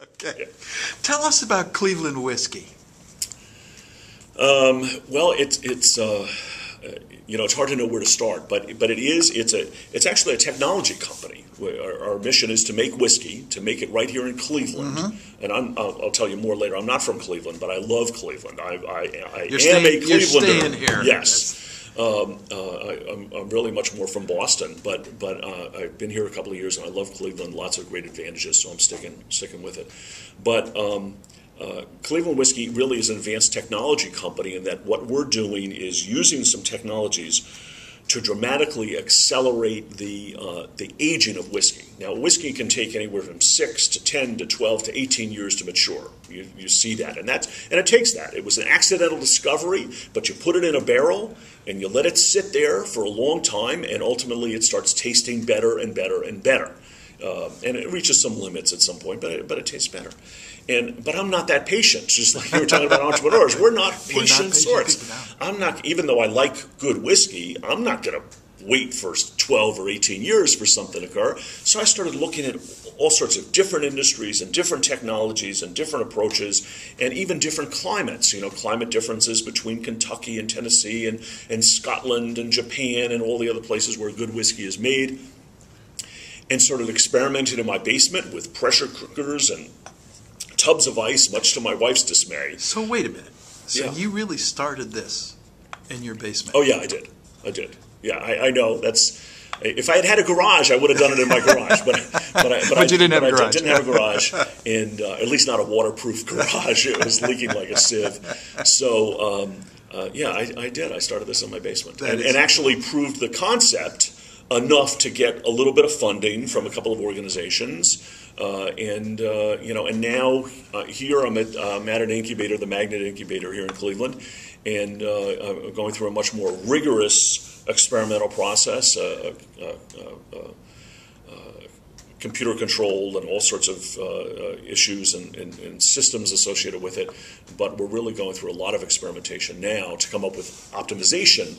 Okay. Yeah. Tell us about Cleveland whiskey. Well, it's hard to know where to start, but it's actually a technology company. Our mission is to make whiskey, to make it right here in Cleveland. And I'll tell you more later. I'm not from Cleveland, but I love Cleveland. I am a Clevelander. You're staying here. Yes. I'm really much more from Boston, but I've been here a couple of years and I love Cleveland. Lots of great advantages, so I'm sticking with it. But Cleveland Whiskey really is an advanced technology company in that what we're doing is using some technologies to dramatically accelerate the aging of whiskey. Now, whiskey can take anywhere from 6 to 10 to 12 to 18 years to mature. You see that, and it takes that. It was an accidental discovery, but you put it in a barrel and you let it sit there for a long time, and ultimately it starts tasting better and better and better. And it reaches some limits at some point, but it tastes better. But I'm not that patient. Just like you were talking about entrepreneurs, we're not patient sorts. I'm not, even though I like good whiskey, I'm not going to wait for 12 or 18 years for something to occur. So I started looking at all sorts of different industries and different technologies and different approaches and even different climates. Climate differences between Kentucky and Tennessee and Scotland and Japan and all the other places where good whiskey is made. And sort of experimented in my basement with pressure cookers and tubs of ice, much to my wife's dismay. So wait a minute. So Yeah. you really started this in your basement? Oh yeah, I did. Yeah, I know. If I had had a garage, I would have done it in my garage. But you didn't have a garage. I didn't have a garage, and at least not a waterproof garage. It was leaking like a sieve. So yeah, I did. I started this in my basement, and actually proved the concept enough to get a little bit of funding from a couple of organizations. And now here I'm at an incubator, the Magnet Incubator here in Cleveland, and I'm going through a much more rigorous experimental process, computer controlled and all sorts of issues and systems associated with it. But we're really going through a lot of experimentation now to come up with optimization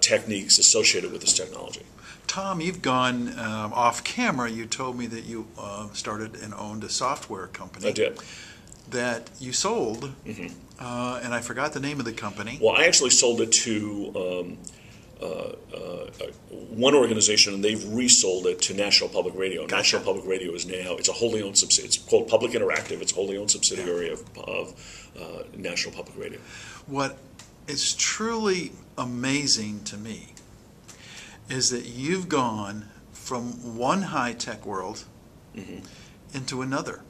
techniques associated with this technology. Tom, you've gone off camera. You told me that you started and owned a software company. I did. That you sold, and I forgot the name of the company. Well, I actually sold it to one organization, and they've resold it to National Public Radio. Gotcha. National Public Radio is now, it's a wholly owned subsidiary. It's called Public Interactive. It's a wholly owned subsidiary of National Public Radio. What is truly amazing to me is that you've gone from one high-tech world into another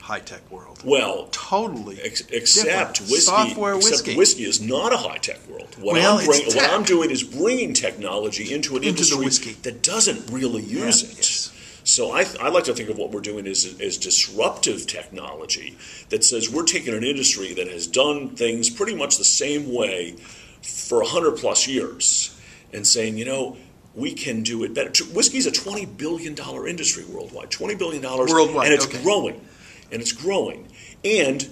high-tech world. Well, totally except different. whiskey. Software except whiskey is not a high-tech world. What I'm doing is bringing technology into an industry that doesn't really use it. Yes. So I like to think of what we're doing as disruptive technology that says we're taking an industry that has done things pretty much the same way for 100+ years and saying, we can do it better. Whiskey's a $20 billion industry worldwide. $20 billion worldwide, and it's growing. And it's growing. And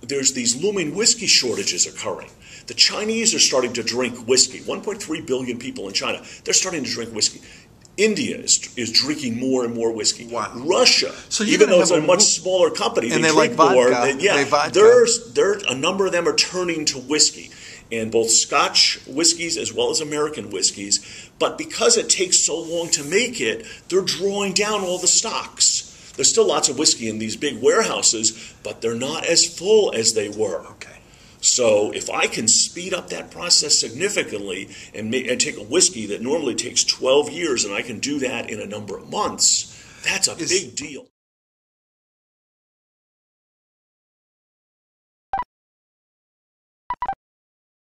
there's these looming whiskey shortages occurring. The Chinese are starting to drink whiskey. 1.3 billion people in China, they're starting to drink whiskey. India is drinking more and more whiskey. Wow. Russia, so even though it's a much smaller company, and they drink like more. Vodka. A number of them are turning to whiskey. And both Scotch whiskeys as well as American whiskeys. But because it takes so long to make it, they're drawing down all the stocks. There's still lots of whiskey in these big warehouses, but they're not as full as they were. Okay. So if I can speed up that process significantly and take a whiskey that normally takes 12 years and I can do that in a number of months, that's a big deal.